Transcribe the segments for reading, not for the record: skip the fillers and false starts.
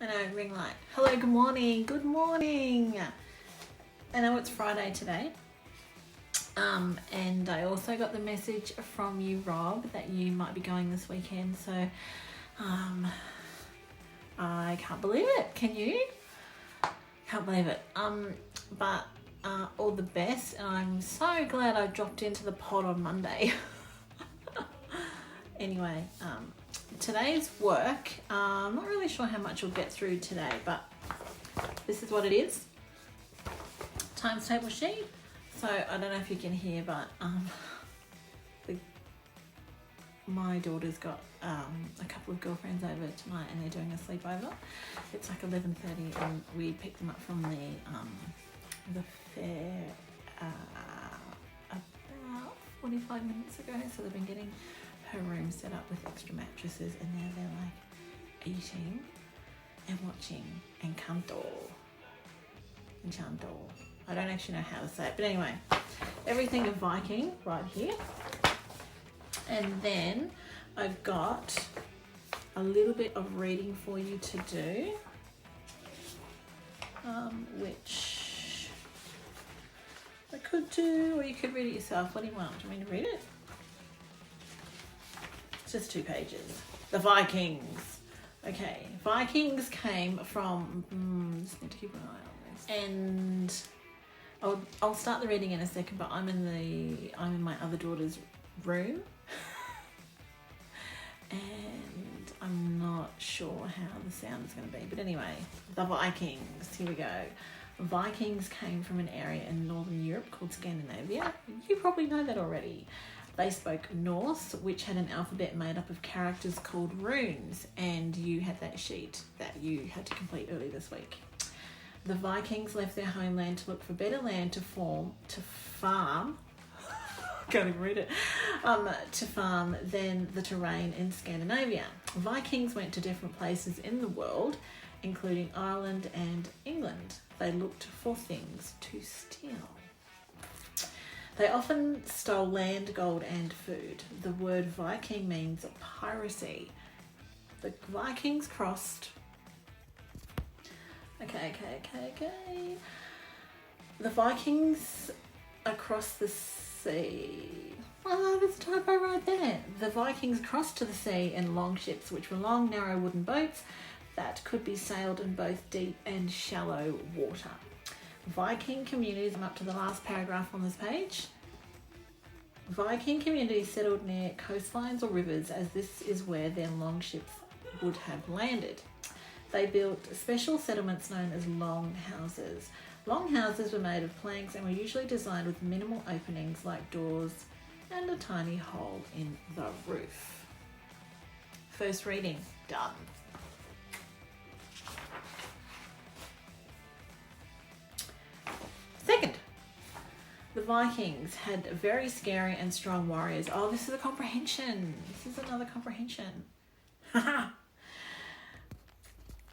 I know, ring light. Hello, good morning. Good morning. I know it's Friday today. And I also got the message from you, Rob, that you might be going this weekend. So, I can't believe it. Can you? Can't believe it. But all the best. And I'm so glad I dropped into the pod on Monday. Anyway, today's work, I'm not really sure how much we'll get through today, but this is what it is. Times table sheet. So I don't know if you can hear, but my daughter's got a couple of girlfriends over tonight and they're doing a sleepover. It's like 11:30 and we picked them up from the fair about 45 minutes ago. So they've been getting her room set up with extra mattresses and now they're like eating and watching Encanto. I don't actually know how to say it, but anyway, everything of Viking right here. And then I've got a little bit of reading for you to do, which I could do, or you could read it yourself. What do you want? Do you want me to read it? It's just 2 pages. The Vikings. Okay, Vikings came from, just need to keep an eye on this. And I'll start the reading in a second, but I'm in my other daughter's room. And I'm not sure how the sound is going to be. But anyway, the Vikings, here we go. Vikings came from an area in Northern Europe called Scandinavia. You probably know that already. They spoke Norse, which had an alphabet made up of characters called runes. And you had that sheet that you had to complete early this week. The Vikings left their homeland to look for better land to farm. Can't even read it. To farm than the terrain in Scandinavia. Vikings went to different places in the world, including Ireland and England. They looked for things to steal. They often stole land, gold, and food. The word Viking means piracy. The Vikings crossed. Okay. The Vikings across the sea. Oh, there's a typo right there. The Vikings crossed to the sea in long ships, which were long, narrow wooden boats that could be sailed in both deep and shallow water. Viking communities, I'm up to the last paragraph on this page. Viking communities settled near coastlines or rivers, as this is where their long ships would have landed. They built special settlements known as longhouses. Longhouses were made of planks and were usually designed with minimal openings like doors and a tiny hole in the roof. First reading, done. Second, the Vikings had very scary and strong warriors. Oh, this is a comprehension. This is another comprehension. Haha.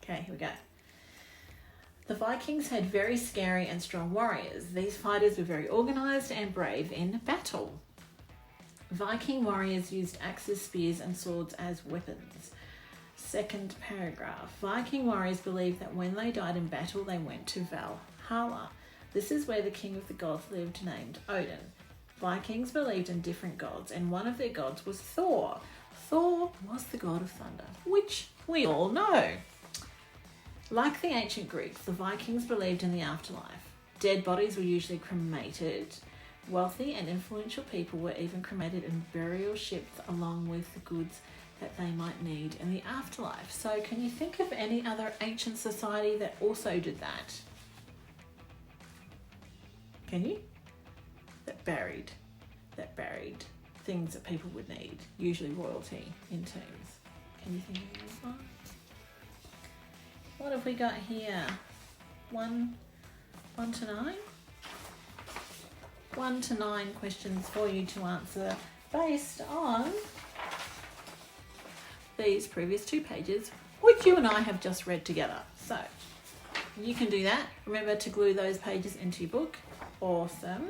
Okay, here we go. The Vikings had very scary and strong warriors. These fighters were very organised and brave in battle. Viking warriors used axes, spears, and swords as weapons. Second paragraph. Viking warriors believed that when they died in battle, they went to Valhalla. This is where the king of the gods lived, named Odin. Vikings believed in different gods, and one of their gods was Thor. Thor was the god of thunder, which we all know. Like the ancient Greeks, the Vikings believed in the afterlife. Dead bodies were usually cremated. Wealthy and influential people were even cremated in burial ships along with the goods that they might need in the afterlife. So can you think of any other ancient society that also did that? Can you? That buried things that people would need, usually royalty in tombs. Can you think of this one? What have we got here? 1 to 9? 1 to 9 questions for you to answer based on these previous 2 pages, which you and I have just read together. So you can do that. Remember to glue those pages into your book. Awesome.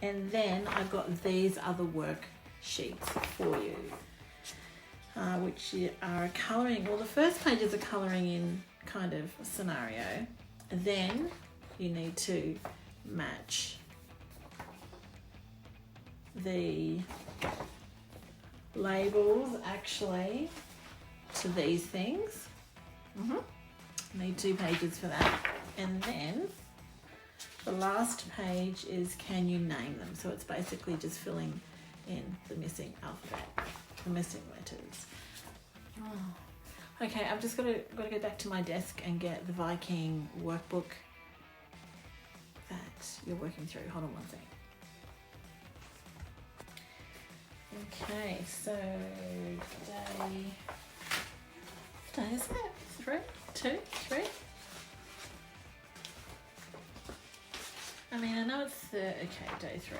And then I've got these other worksheets for you, which are colouring. Well, the first pages are colouring in kind of scenario. And then you need to match the labels actually to these things. Need 2 pages for that. And then the last page is can you name them? So it's basically just filling in the missing alphabet, the missing letters. Oh. Okay, I've just got to go back to my desk and get the Viking workbook that you're working through. Hold on one second. Okay, so today is it? 3, 2, 3. I mean, I know it's okay, day 3.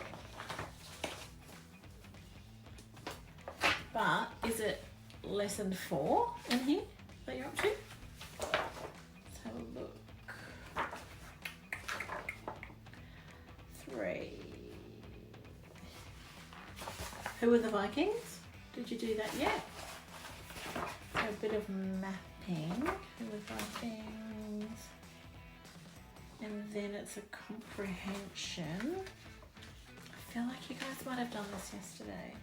But is it lesson 4 in here that you're up to? Let's have a look. 3. Who are the Vikings? Did you do that yet? So a bit of mapping. Who are the Vikings? And then it's a comprehension. I feel like you guys might have done this yesterday.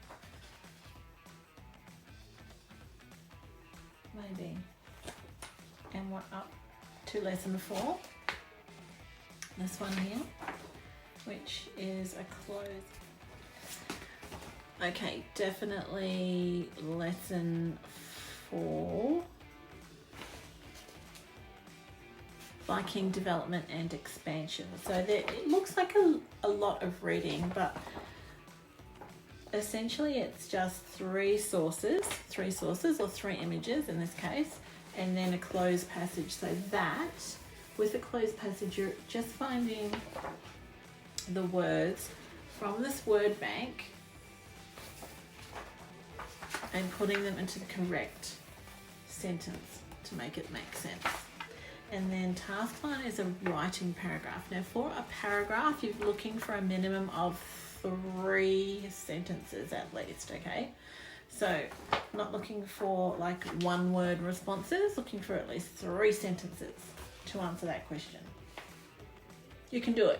Maybe. And we're up to lesson 4. This one here, which is a close. Okay, definitely lesson 4. Viking development and expansion. So it looks like a lot of reading, but essentially it's just 3 sources or 3 images in this case, and then a closed passage. So that, with a closed passage, you're just finding the words from this word bank and putting them into the correct sentence to make it make sense. And then task 1 is a writing paragraph. Now for a paragraph, you're looking for a minimum of 3 sentences at least, okay? So not looking for like 1-word responses, looking for at least 3 sentences to answer that question. You can do it.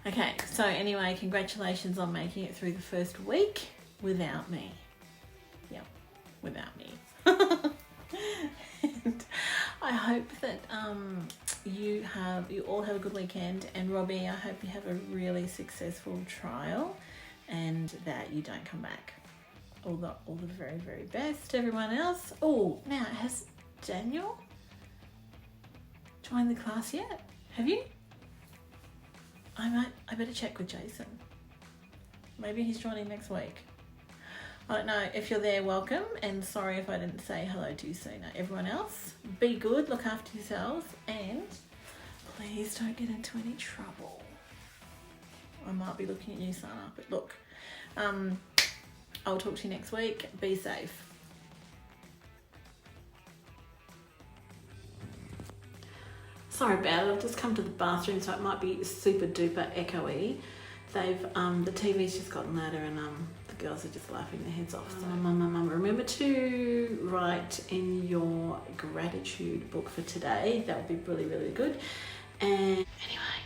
Okay, so anyway, congratulations on making it through the first week without me. Yep, without me. And I hope that you all have a good weekend, and Robbie, I hope you have a really successful trial and that you don't come back. All the very, very best, everyone else. Oh, now has Daniel joined the class yet? Have you? I better check with Jason. Maybe he's joining next week. I don't know. If you're there, welcome, and sorry if I didn't say hello to you sooner. Everyone else, be good, look after yourselves, and please don't get into any trouble. I might be looking at you, Sana, but look, I'll talk to you next week. Be safe. Sorry about it, I've just come to the bathroom, so it might be super duper echoey. The TV's just gotten louder, and the girls are just laughing their heads off. So remember to write in your gratitude book for today. That would be really, really good. And anyway,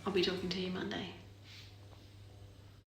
I'll be talking to you Monday.